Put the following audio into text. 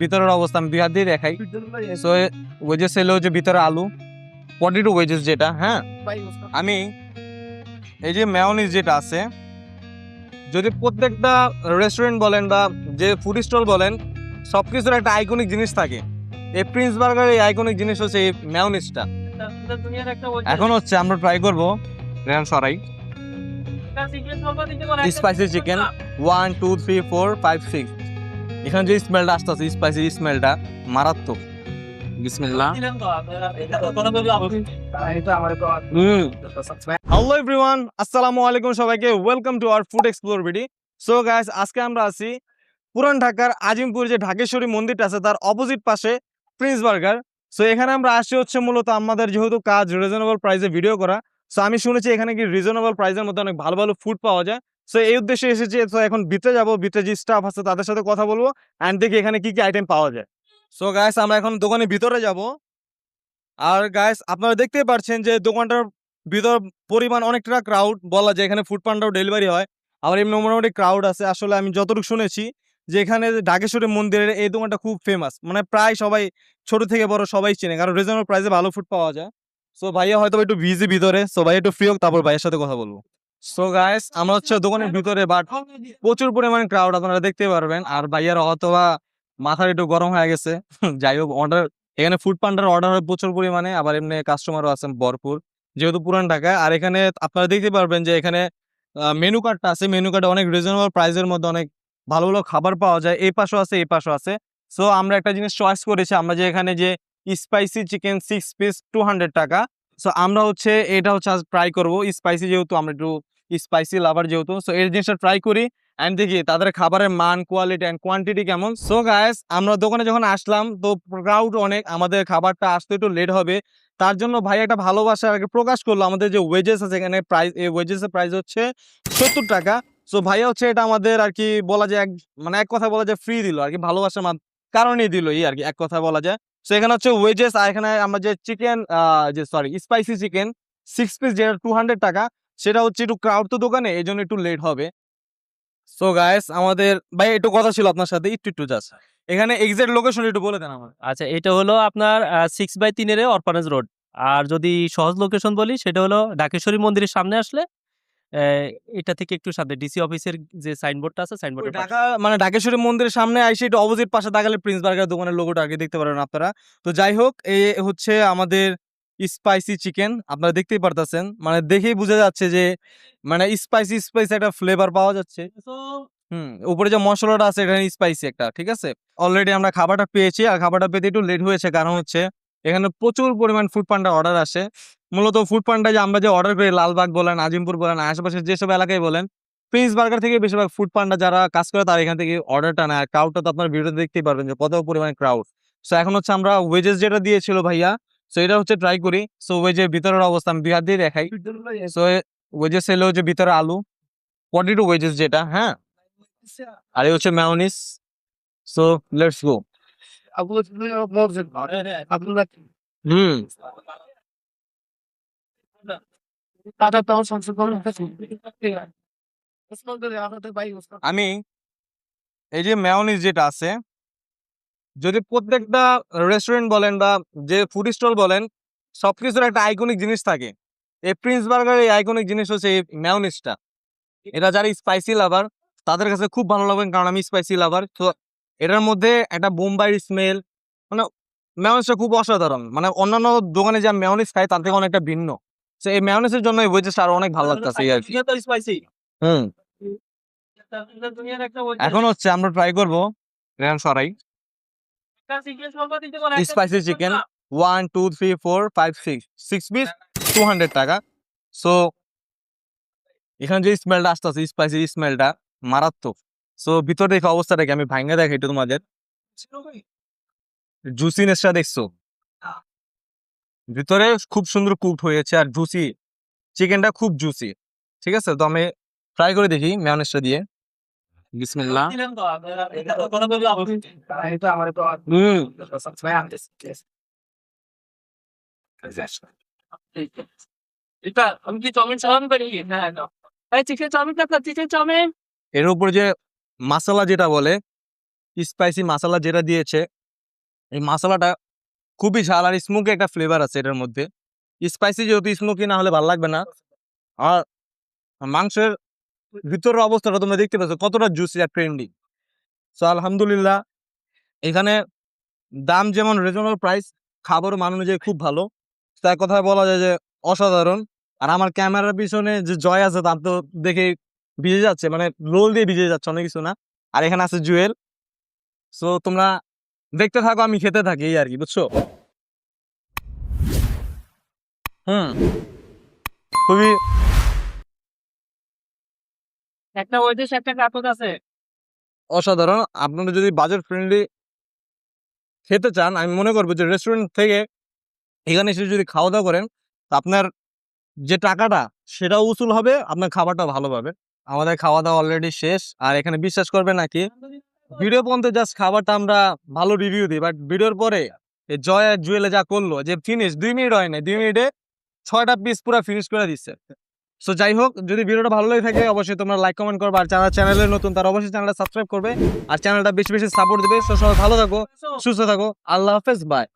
ভিতরের অবস্থা আমি 2 হাত দিয়ে দেখাই। সো ওয়েজেস হলো যে ভিতরে আলু, পটেটো ওয়েজেস যেটা, হ্যাঁ। আমি এই যে মেয়োনিজ যেটা আছে, যদি প্রত্যেকটা রেস্টুরেন্ট বলেন বা যে ফুড স্টল বলেন, সবকিছুর একটা আইকনিক জিনিস থাকে। এই প্রিন্স বার্গারের এই আইকনিক জিনিস হচ্ছে এই মেয়োনিজটা। এখন হচ্ছে আমরা ট্রাই করবো রেহান সরাই স্পাইসি চিকেন 1 2 3 4 5 6। এখানে যে স্মেলটা আসতেছে, স্পাইসি স্মেলটা মারাত্মক। বিসমিল্লাহ। হ্যালো এভরিওয়ান, আসসালামু আলাইকুম সবাইকে, welcome to our food explore video. So guys, আজকে আমরা আছি পুরান ঢাকার আজিমপুর যে ঢাকেশ্বরী মন্দিরটা আছে তার অপোজিট পাশে প্রিন্স বার্গার। সো এখানে আমরা আসছি হচ্ছে মূলত আমাদের যেহেতু কাজ রিজনেবল প্রাইসে ভিডিও করা। সো আমি শুনেছি এখানে কি রিজনেবল প্রাইসের মধ্যে অনেক ভালো ভালো ফুড পাওয়া যায়। সো এই উদ্দেশ্যে এসেছি। তো এখন ভিতরে যাবো, ভিতরে যে স্টাফ আছে তাদের সাথে কথা বলবো অ্যান্ড দেখি এখানে কি কি আইটেম পাওয়া যায়। সো গাইস, আমরা এখন দোকানের ভিতরে যাব। আর গাইস, আপনারা দেখতেই পাচ্ছেন যে দোকানটার ভিতর পরিমাণ অনেকটা ক্রাউড, বলা যায় এখানে ফুড পান্ডাও ডেলিভারি হয়। আবার এমনি মোটামুটি ক্রাউড আছে। আসলে আমি যতটুকু শুনেছি যে এখানে ঢাকেশ্বরী মন্দিরের এই দোকানটা খুব ফেমাস, মানে প্রায় সবাই ছোট থেকে বড় সবাই চেনে, কারণ রিজনেবল প্রাইসে ভালো ফুড পাওয়া যায়। সো ভাইয়া হয়তো একটু বিজি ভিতরে, সো ভাই একটু ফ্রি হোক তারপর ভাইয়ের সাথে কথা বলবো। সো গাইস, আমরা হচ্ছে দোকানের ভিতরে, বাট প্রচুর পরিমাণে ক্রাউড আপনারা দেখতে পারবেন। আর ভাইয়ার হয়তোবা মাথার একটু গরম হয়ে গেছে। যাই হোক, অর্ডার এখানে ফুড পান্ডার অর্ডার হয় প্রচুর পরিমাণে, আবার এমনি কাস্টমারও আছেন ভরপুর যেহেতু পুরান ঢাকা। আর এখানে আপনারা দেখতে পারবেন যে এখানে মেনু কার্ডটা আছে, মেনু কার্ডে অনেক রিজনেবল প্রাইসের মধ্যে অনেক ভালো ভালো খাবার পাওয়া যায়। এই পাশেও আছে, এই পাশেও আছে। সো আমরা একটা জিনিস চয়েস করেছি, আমরা যে এখানে যে স্পাইসি চিকেন 6 পিস 200 টাকা। সো আমরা হচ্ছে এটা হচ্ছে আজ ট্রাই করবো স্পাইসি, যেহেতু আমরা একটু স্পাইসি লাভার যেহেতু। সো এই জিনিসটা ট্রাই করি অ্যান্ড দেখি তাদের খাবারের মান, কোয়ালিটি অ্যান্ড কোয়ান্টিটি কেমন। সো গাইস, আমরা দোকানে যখন আসলাম তো ক্রাউড অনেক, আমাদের খাবারটা আসতে একটু লেট হবে। তার জন্য ভাই একটা ভালোবাসা আগে প্রকাশ করলো। আমাদের যে ওয়েজেস আছে এখানে প্রাইস, এই ওয়েজেসের প্রাইস হচ্ছে 70 টাকা। সো ভাইয়া হচ্ছে এটা আমাদের আর কি বলা যায় মানে এক কথা বলা যায় ফ্রি দিল আর কি, ভালোবাসার কারণেই দিল এই আর কি, এক কথা বলা যায়। সো এখানে হচ্ছে ওয়েজেস, আর এখানে আমরা যে চিকেন যে সরি স্পাইসি চিকেন 6 পিস যেটা 200 টাকা, সেটা হচ্ছে একটু ক্রাউড তো দোকানে, এই জন্য একটু লেট হবে। সো গাইস, আমাদের ভাই একটু কথা ছিল আপনার সাথে, একটু একটু জাস্ট এখানে এক্সাক্ট লোকেশন একটু বলে দেন আমার। আচ্ছা, এটা হলো আপনার 6/3 অরফানেজ রোড। আর যদি সহজ লোকেশন বলি সেটা হলো ঢাকেশ্বরী মন্দিরের সামনে আসলে আহ, এটা থেকে একটু সামনে ডিসি অফিসের যে সাইনবোর্ডটা আছে, ওই সাইনবোর্ডের পাশে। ঢাকা মানে ঢাকেশ্বরী মন্দিরের সামনে আইসে একটু অপোজিট পাশে তাকালে প্রিন্স বার্গার দোকানের লোগোটা আগে দেখতে পারবেন আপনারা। তো যাই হোক, এই হচ্ছে আমাদের স্পাইসি চিকেন, আপনারা দেখতেই পারতেছেন, মানে দেখেই বোঝা যাচ্ছে যে মানে স্পাইসি স্পাইসি একটা ফ্লেভার পাওয়া যাচ্ছে। উপরে যে মশলাটা আছে এখানে স্পাইসি একটা, ঠিক আছে। অলরেডি আমরা খাবারটা পেয়েছি, আর খাবারটা পেতে একটু লেট হয়েছে, কারণ হচ্ছে এখানে প্রচুর পরিমাণ ফুড পান্ডা অর্ডার আসে। মূলত ফুড পান্ডা যে আমরা যে অর্ডার করি, লালবাগ বলেন, আজিমপুর বলেন, আশেপাশে যেসব এলাকায় বলেন, প্রিন্স বার্গার থেকে বেশিরভাগ ফুড পান্ডা যারা কাজ করে তারা এখান থেকে অর্ডারটা নেয়। ক্রাউডটা তো আপনার ভিডিওতে দেখতেই পারবেন যে কত পরিমাণে ক্রাউড। সো এখন হচ্ছে আমরা ওয়েজেস যেটা দিয়েছিল ভাইয়া, সো এটা হচ্ছে ট্রাই করি। সো ওয়েজের ভিতরের অবস্থা আমি 2 হাত দিয়ে দেখাই। সো ওয়েজেস এলো যে ভিতরে আলু, পটেটো ওয়েজেস যেটা, হ্যাঁ। আর এই হচ্ছে মেয়োনিজ। So let's go. হুম আমি এই যে মেয়োনিজ যেটা আছে, যদি প্রত্যেকটা রেস্টুরেন্ট বলেন বা যে ফুড স্টল বলেন, সবকিছুর একটা আইকনিক জিনিস থাকে। এই প্রিন্স বার্গারের এই আইকনিক জিনিস হচ্ছে এই মেয়োনিজটা। এটা যারা স্পাইসি লাভার তাদের কাছে খুব ভালো লাগবে, কারণ আমি স্পাইসি লাভার। তো এটার মধ্যে একটা বোম্বাই স্মেল, মানে মেয়োনিজটা খুব অসাধারণ, মানে অন্যান্য দোকানে যা মেয়োনিজ খাই তার থেকে অনেকটা ভিন্ন। তো এই মেয়োনিজের জন্য এই ওয়েজেসটা আরো অনেক ভালো লাগতেছে এই আর কি। হুম এখন হচ্ছে আমরা ট্রাই করবো রেহান সরাই স্পাইসি চিকেন 1 2 3 4 5 6 6 পিস 200 টাকা। সো এখানে যে স্মেলটা আসতেছে, স্পাইসি স্মেলটা মারাত্মক। সো ভিতরে দেখে অবস্থাটা কি আমি ভাঙ্গা দেখাই একটু তোমাদের। জুসিনেসটা দেখছো, ভিতরে খুব সুন্দর কুকড হয়েছে আর জুসি, চিকেনটা খুব জুসি। ঠিক আছে, তো আমি ট্রাই করে দেখি মেয়োনিজটা দিয়ে। বিসমিল্লাহ। হুম এটা আমি কি চাউমিন চালান পারি? হ্যাঁ, এই চিকেন চাউমিন, চিকেন চাউমিন। এর উপর যে মাসালা যেটা বলে স্পাইসি মশলা যেটা দিয়েছে, এই মশলাটা খুবই ঝাল আর স্মোকি একটা ফ্লেভার আছে এটার মধ্যে। স্পাইসি যেহেতু স্মোকি না হলে ভালো লাগবে না। আর মাংসের ভিতরের অবস্থাটা তোমরা দেখতে পাচ্ছ কতটা জুসি আর ট্রেন্ডি। সো আলহামদুলিল্লাহ, এখানে দাম যেমন রিজনেবল প্রাইস, খাবারও মান অনুযায়ী খুব ভালো। তার কথা বলা যায় যে অসাধারণ। আর আমার ক্যামেরার পিছনে যে জয় আছে তার তো দেখে ভিজে যাচ্ছে, মানে রোল দিয়ে ভিজে যাচ্ছে, অনেক কিছু না। আর এখানে আছে জুয়েল। সো তোমরা দেখতে থাকো, আমি খেতে থাকি, এই আর কি, বুঝছো? খুবই একটা ওই দেশ একটা কার্টুন আছে। অসাধারণ। আপনারা যদি বাজেট ফ্রেন্ডলি খেতে চান, আমি মনে করবো যে রেস্টুরেন্ট থেকে এখানে এসে যদি খাওয়া দাওয়া করেন, তা আপনার যে টাকাটা সেটাও উসুল হবে, আপনার খাবারটাও ভালো পাবে। আমাদের খাওয়া দাওয়া অলরেডি শেষ। আর এখানে বিশ্বাস করবে নাকি, ভিডিও পর্যন্ত জাস্ট খাবারটা আমরা ভালো রিভিউ দিই, বাট ভিডিওর পরে এই জয় আর জুয়েলে যা করলো, যে ফিনিশ 2 মিনিট হয় না, 2 মিনিটে 6টা পিস পুরো ফিনিশ করে দিচ্ছে। সো যাই হোক, যদি ভিডিওটা ভালো লাগে থাকে অবশ্যই তোমরা লাইক কমেন্ট করবে। আর যারা চ্যানেলে নতুন তারা অবশ্যই চ্যানেলটা সাবস্ক্রাইব করবে আর চ্যানেলটা বেশি বেশি সাপোর্ট দেবে। সো সবাই ভালো থাকো, সুস্থ থাকো, আল্লাহ হাফেজ, বাই।